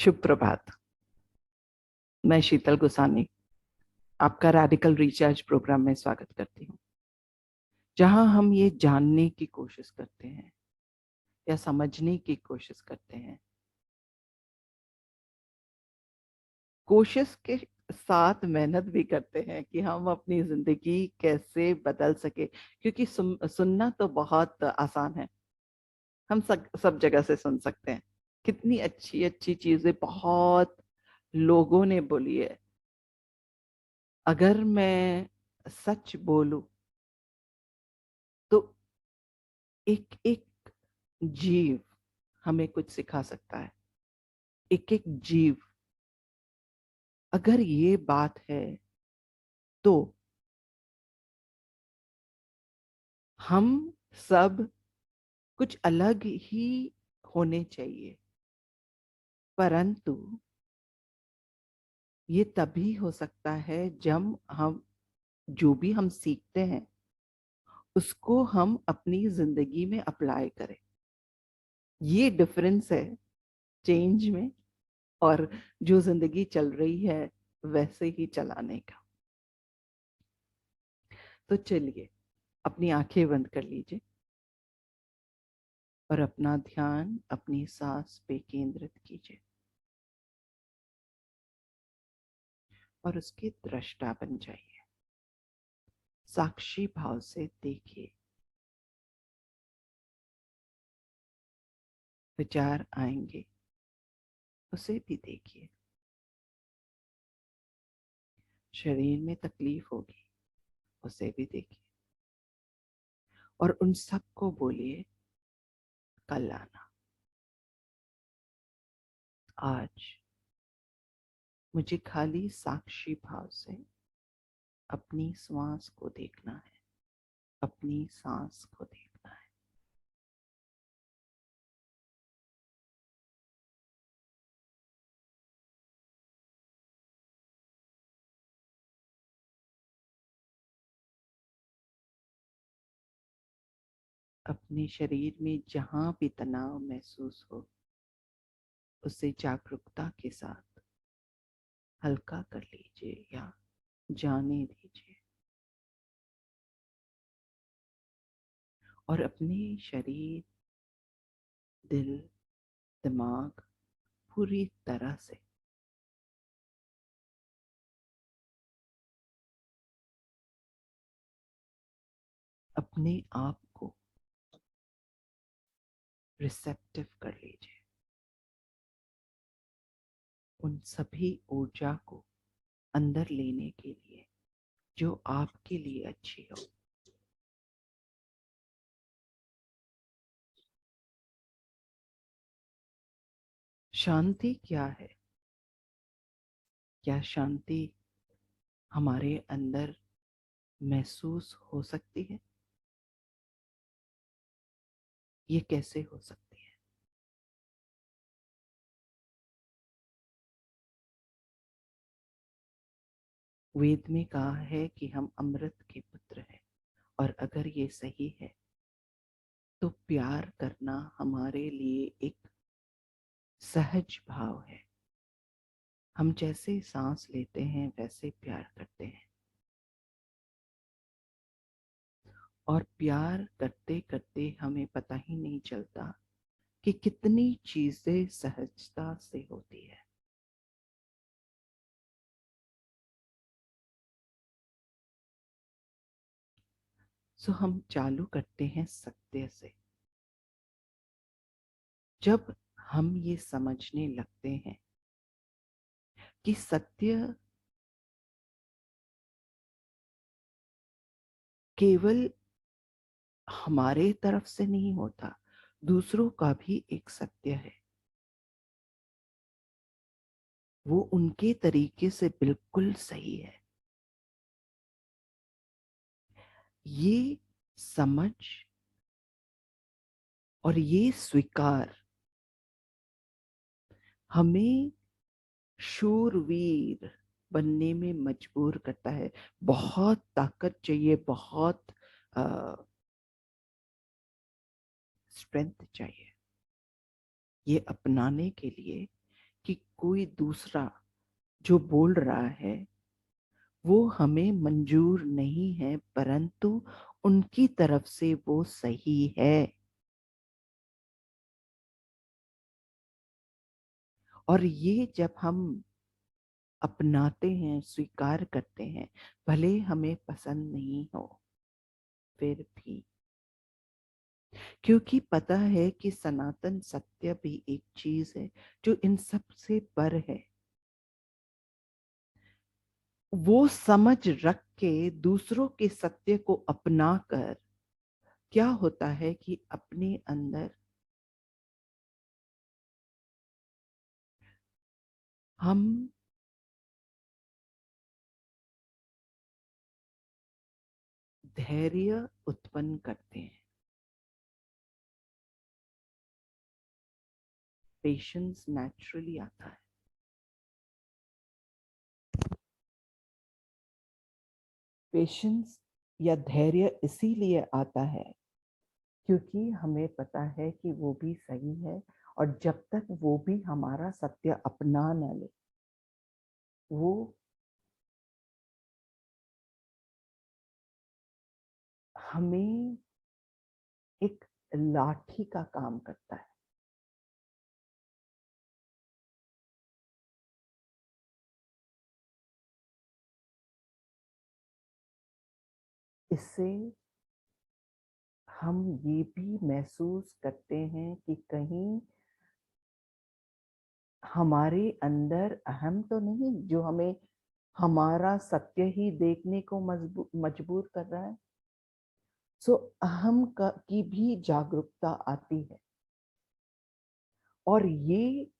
शुभ प्रभात। मैं शीतल गुसानी आपका radical recharge programme में स्वागत करती हूँ, जहां हम ये जानने की कोशिश करते हैं या समझने की कोशिश करते हैं, कोशिश के साथ मेहनत भी करते हैं कि हम अपनी जिंदगी कैसे बदल सके। क्योंकि सुनना तो बहुत आसान है, हम सब जगह से सुन सकते हैं। कितनी अच्छी अच्छी चीजें बहुत लोगों ने बोली है। अगर मैं सच बोलूं तो एक एक जीव हमें कुछ सिखा सकता है। एक एक जीव, अगर ये बात है तो हम सब कुछ अलग ही होने चाहिए। परंतु ये तभी हो सकता है जब हम जो भी हम सीखते हैं उसको हम अपनी जिंदगी में अप्लाई करें। ये डिफरेंस है चेंज में और जो जिंदगी चल रही है वैसे ही चलाने का। तो चलिए, अपनी आंखें बंद कर लीजिए और अपना ध्यान अपनी सांस पे केंद्रित कीजिए और उसके दृष्टा बन जाइए। साक्षी भाव से देखिए, विचार आएंगे उसे भी देखिए, शरीर में तकलीफ होगी उसे भी देखिए और उन सबको बोलिए कल आना। आज मुझे खाली साक्षी भाव से अपनी श्वास को देखना है, अपनी सांस को देखना है। अपने शरीर में जहां भी तनाव महसूस हो उसे जागरूकता के साथ हल्का कर लीजिए या जाने दीजिए और अपने शरीर, दिल, दिमाग पूरी तरह से अपने आप को रिसेप्टिव कर लीजिए। उन सभी ऊर्जा को अंदर लेने के लिए जो आपके लिए अच्छी हो। शांति क्या है? क्या शांति हमारे अंदर महसूस हो सकती है? ये कैसे हो सकती है? वेद में कहा है कि हम अमृत के पुत्र हैं और अगर ये सही है तो प्यार करना हमारे लिए एक सहज भाव है। हम जैसे सांस लेते हैं वैसे प्यार करते हैं और प्यार करते करते हमें पता ही नहीं चलता कि कितनी चीजें सहजता से होती है। सो हम चालू करते हैं सत्य से। जब हम ये समझने लगते हैं कि सत्य केवल हमारे तरफ से नहीं होता, दूसरों का भी एक सत्य है, वो उनके तरीके से बिल्कुल सही है। ये समझ और ये स्वीकार हमें शूरवीर बनने में मजबूर करता है। बहुत ताकत चाहिए, बहुत स्ट्रेंथ चाहिए ये अपनाने के लिए कि कोई दूसरा जो बोल रहा है वो हमें मंजूर नहीं है, परंतु उनकी तरफ से वो सही है। और ये जब हम अपनाते हैं, स्वीकार करते हैं, भले हमें पसंद नहीं हो फिर भी, क्योंकि पता है कि सनातन सत्य भी एक चीज है जो इन सब से पर है। वो समझ रख के दूसरों के सत्य को अपना कर क्या होता है कि अपने अंदर हम धैर्य उत्पन्न करते हैं, पेशेंस नेचुरली आता है। पेशेंस या धैर्य इसीलिए आता है क्योंकि हमें पता है कि वो भी सही है, और जब तक वो भी हमारा सत्य अपना न ले, वो हमें एक लाठी का काम करता है। इससे हम ये भी महसूस करते हैं कि कहीं हमारे अंदर अहम तो नहीं जो हमें हमारा सत्य ही देखने को मजबूर कर रहा है। सो अहम की भी जागरूकता आती है, और ये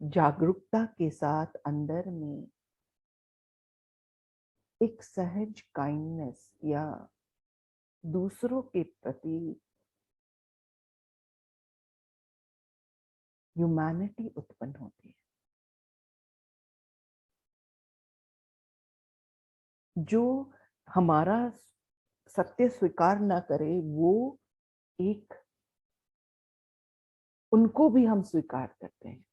जागरूकता के साथ अंदर में एक सहज काइंडनेस या दूसरों के प्रति ह्यूमैनिटी उत्पन्न होती है, जो हमारा सत्य स्वीकार न करे वो एक उनको भी हम स्वीकार करते हैं।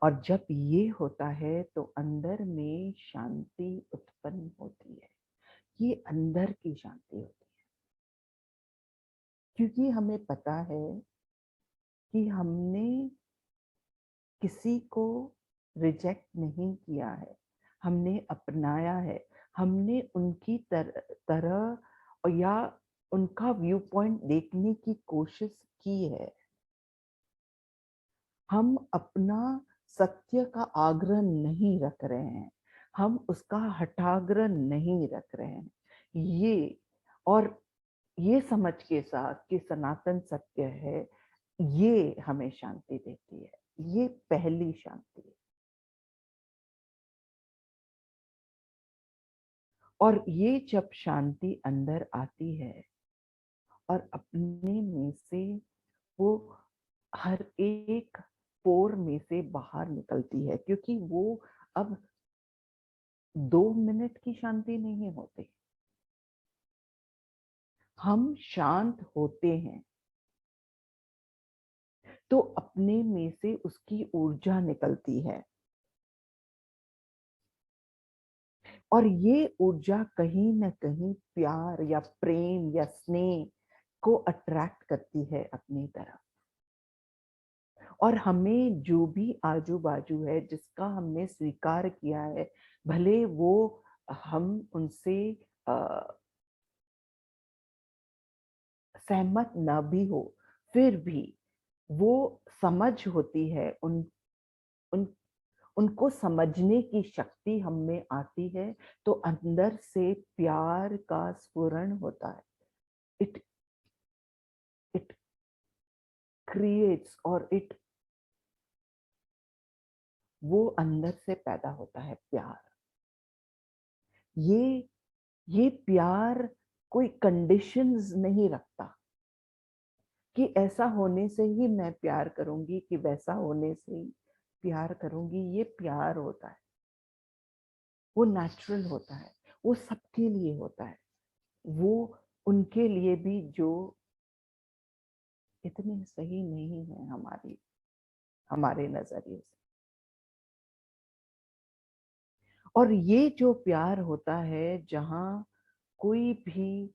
और जब ये होता है तो अंदर में शांति उत्पन्न होती है। ये अंदर की शांति होती है, क्योंकि हमें पता है कि हमने किसी को रिजेक्ट नहीं किया है, हमने अपनाया है, हमने उनकी तरह या उनका व्यू पॉइंट देखने की कोशिश की है। हम अपना सत्य का आग्रह नहीं रख रहे हैं, हम उसका हठाग्रह नहीं रख रहे हैं। ये और ये समझ के साथ कि सनातन सत्य है, ये हमें शांति देती है। ये पहली शांति है। और ये जब शांति अंदर आती है और अपने में से वो हर एक पोर में से बाहर निकलती है, क्योंकि वो अब 2 मिनट की शांति नहीं होती। हम शांत होते हैं तो अपने में से उसकी ऊर्जा निकलती है, और ये ऊर्जा कहीं न कहीं प्यार या प्रेम या स्नेह को अट्रैक्ट करती है अपनी तरफ। और हमें जो भी आजू बाजू है जिसका हमने स्वीकार किया है, भले वो हम उनसे सहमत न भी हो, फिर भी वो समझ होती है, उन उनको समझने की शक्ति हम में आती है, तो अंदर से प्यार का स्फुरण होता है। इट इट क्रिएट्स, और इट वो अंदर से पैदा होता है प्यार। ये ये प्यार कोई कंडीशंस नहीं रखता कि ऐसा होने से ही मैं प्यार करूंगी, कि वैसा होने से ही प्यार करूंगी। ये प्यार होता है, वो नेचुरल होता है, वो सबके लिए होता है। वो उनके लिए भी जो इतने सही नहीं है हमारे नजरिए से। और ये जो प्यार होता है जहां कोई भी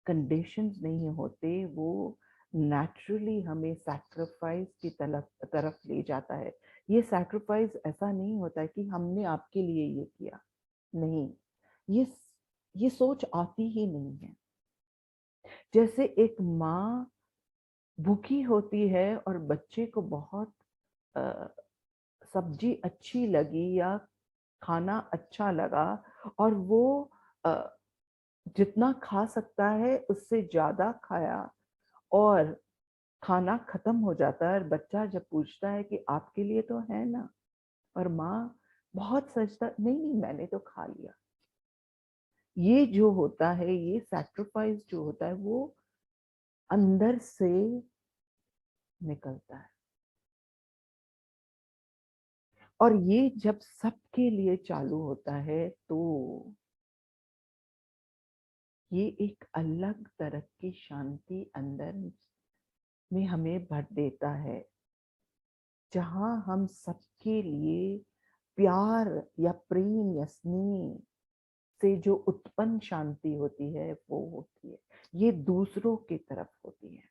कंडीशंस नहीं होते, वो नेचुरली हमें सैक्रिफाइस की तरफ तरफ ले जाता है। ये सैक्रिफाइस ऐसा नहीं होता कि हमने आपके लिए ये किया, नहीं, ये ये सोच आती ही नहीं है। जैसे एक माँ भूखी होती है और बच्चे को बहुत अ, सब्जी अच्छी लगी या खाना अच्छा लगा, और वो अ, जितना खा सकता है उससे ज्यादा खाया, और खाना खत्म हो जाता है, और बच्चा जब पूछता है कि आपके लिए तो है ना, और माँ बहुत सजता, नहीं नहीं मैंने तो खा लिया। ये जो होता है, ये सैक्रिफाइस जो होता है, वो अंदर से निकलता है। और ये जब सबके लिए चालू होता है तो ये एक अलग तरह की शांति अंदर में हमें भर देता है, जहां हम सबके लिए प्यार या प्रेम या स्नेह से जो उत्पन्न शांति होती है वो होती है, ये दूसरों की तरफ होती है।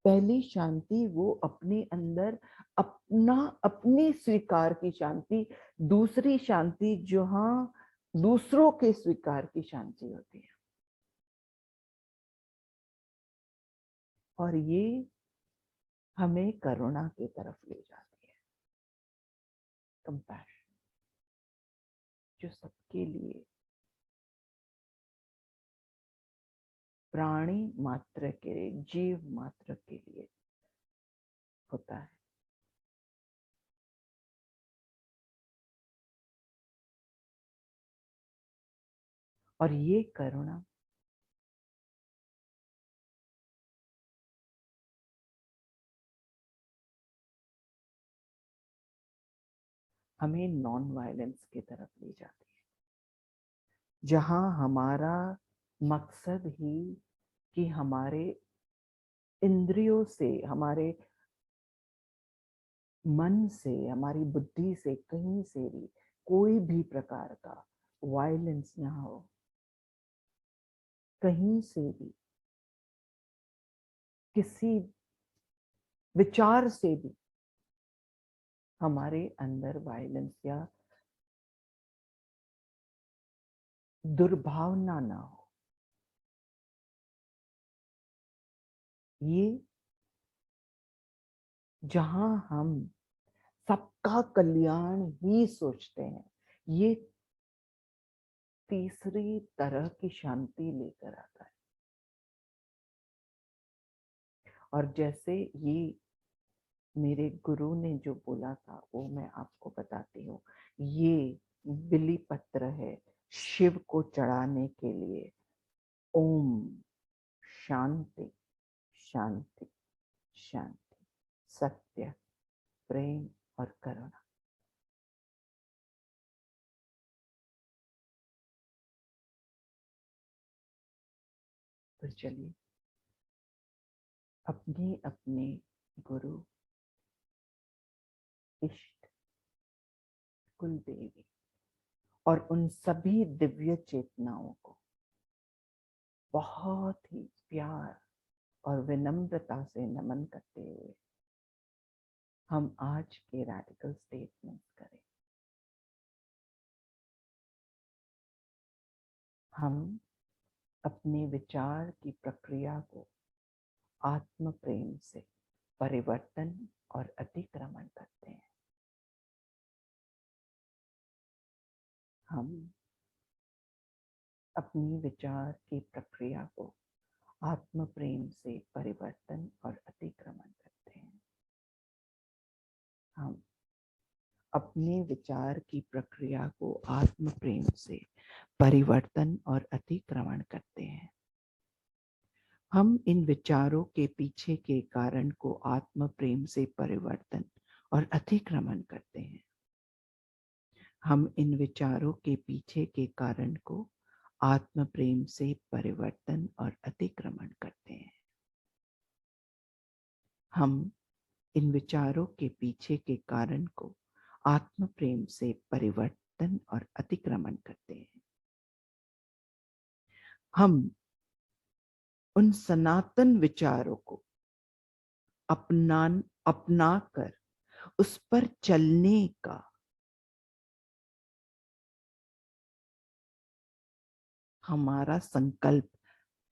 पहली शांति वो अपने अंदर अपना अपने स्वीकार की शांति, दूसरी शांति जहां दूसरों के स्वीकार की शांति होती है। और ये हमें करुणा की तरफ ले जाती है, कंपैशन, जो सबके लिए, प्राणी मात्र के लिए, जीव मात्र के लिए होता है। और ये करुणा हमें नॉन वायलेंस की तरफ ले जाती है, जहां हमारा मकसद ही कि हमारे इंद्रियों से, हमारे मन से, हमारी बुद्धि से कहीं से भी कोई भी प्रकार का वायलेंस ना हो, कहीं से भी किसी विचार से भी हमारे अंदर वायलेंस या दुर्भावना ना हो। ये जहां हम सबका कल्याण ही सोचते हैं, ये तीसरी तरह की शांति लेकर आता है। और जैसे ये मेरे गुरु ने जो बोला था वो मैं आपको बताती हूँ। ये बिली पत्र है शिव को चढ़ाने के लिए। ओम शांति शांति शांति, सत्य, प्रेम और करुणा। तो चलिए अपने अपने गुरु, इष्ट, कुल देवी और उन सभी दिव्य चेतनाओं को बहुत ही प्यार और विनम्रता से नमन करते हुए हम आज के रेडिकल स्टेटमेंट्स करें। हम अपने विचार की प्रक्रिया को आत्म प्रेम से परिवर्तन और अतिक्रमण करते हैं। हम अपनी विचार की प्रक्रिया को आत्म प्रेम से परिवर्तन और अतिक्रमण करते हैं। हम अपने विचार की प्रक्रिया को आत्म प्रेम से परिवर्तन और अतिक्रमण करते हैं। हम इन विचारों के पीछे के कारण को आत्म प्रेम से परिवर्तन और अतिक्रमण करते हैं। हम इन विचारों के पीछे के कारण को आत्म प्रेम से परिवर्तन और अतिक्रमण करते हैं। हम इन विचारों के पीछे के कारण को आत्म प्रेम से परिवर्तन और अतिक्रमण करते हैं। हम उन सनातन विचारों को अपना कर उस पर चलने का हमारा संकल्प,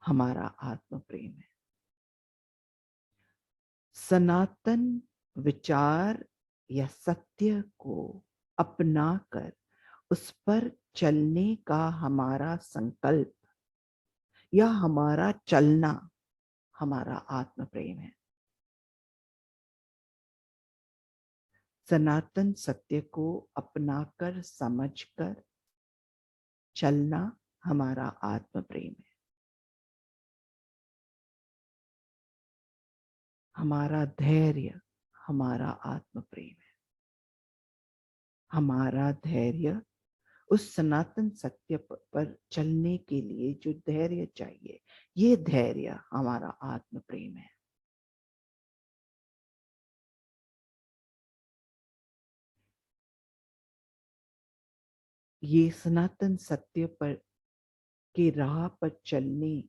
हमारा आत्म प्रेम है। सनातन विचार या सत्य को अपनाकर उस पर चलने का हमारा संकल्प या हमारा चलना हमारा आत्म प्रेम है। सनातन सत्य को अपनाकर समझकर चलना हमारा आत्म प्रेम है। हमारा धैर्य हमारा आत्म प्रेम है। हमारा धैर्य उस सनातन सत्य पर चलने के लिए जो धैर्य चाहिए, ये धैर्य हमारा आत्म प्रेम है। ये सनातन सत्य पर के राह पर चलने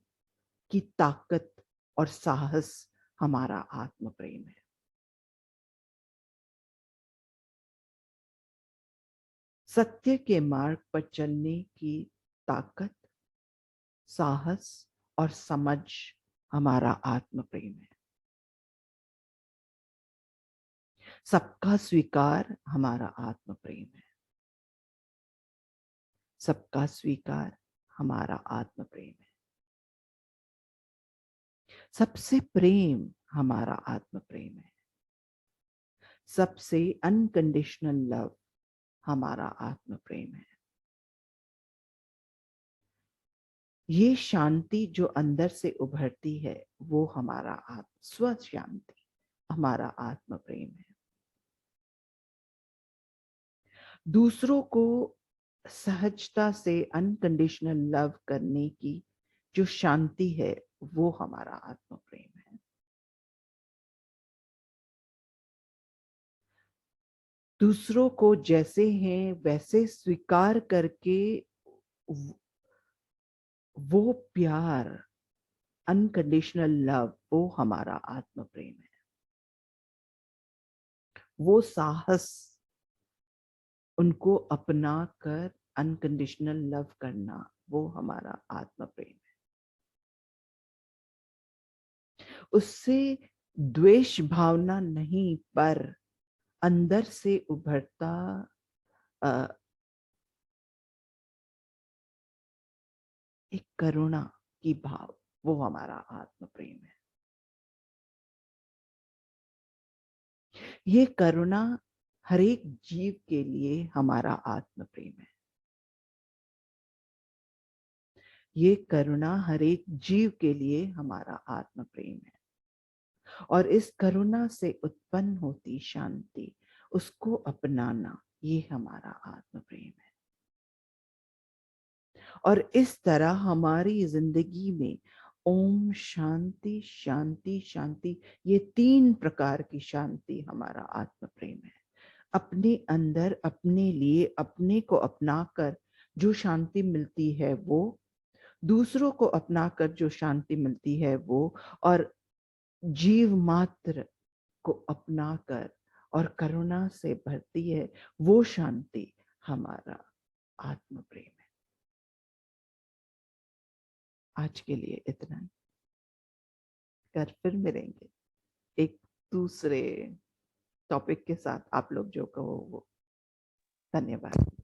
की ताकत और साहस हमारा आत्म प्रेम है। सत्य के मार्ग पर चलने की ताकत, साहस और समझ हमारा आत्म प्रेम है। सबका स्वीकार हमारा आत्म प्रेम है। सबका स्वीकार हमारा आत्म प्रेम है। सबसे प्रेम हमारा आत्म प्रेम है। सबसे अनकंडीशनल लव हमारा आत्म प्रेम है। ये शांति जो अंदर से उभरती है, वो हमारा स्व शांति हमारा आत्म प्रेम है। दूसरों को सहजता से अनकंडीशनल लव करने की जो शांति है, वो हमारा आत्म प्रेम है। दूसरों को जैसे हैं वैसे स्वीकार करके वो प्यार, अनकंडीशनल लव, वो हमारा आत्म प्रेम है। वो साहस, उनको अपना कर अनकंडीशनल लव करना, वो हमारा आत्म प्रेम है। उससे द्वेष भावना नहीं, पर अंदर से उभरता एक करुणा की भाव, वो हमारा आत्म प्रेम है। ये करुणा हर एक जीव के लिए हमारा आत्म प्रेम है। ये करुणा हर एक जीव के लिए हमारा आत्म प्रेम है। और इस करुणा से उत्पन्न होती शांति, उसको अपनाना, ये हमारा आत्म प्रेम है। और इस तरह हमारी जिंदगी में ओम शांति शांति शांति, ये 3 प्रकार की शांति हमारा आत्म प्रेम है। अपने अंदर अपने लिए अपने को अपनाकर जो शांति मिलती है वो, दूसरों को अपनाकर जो शांति मिलती है वो, और जीव मात्र को अपनाकर और करुणा से भरती है वो शांति हमारा आत्म प्रेम है। आज के लिए इतना ही। कर फिर मिलेंगे एक दूसरे टॉपिक के साथ। आप लोग जो कहो वो। धन्यवाद।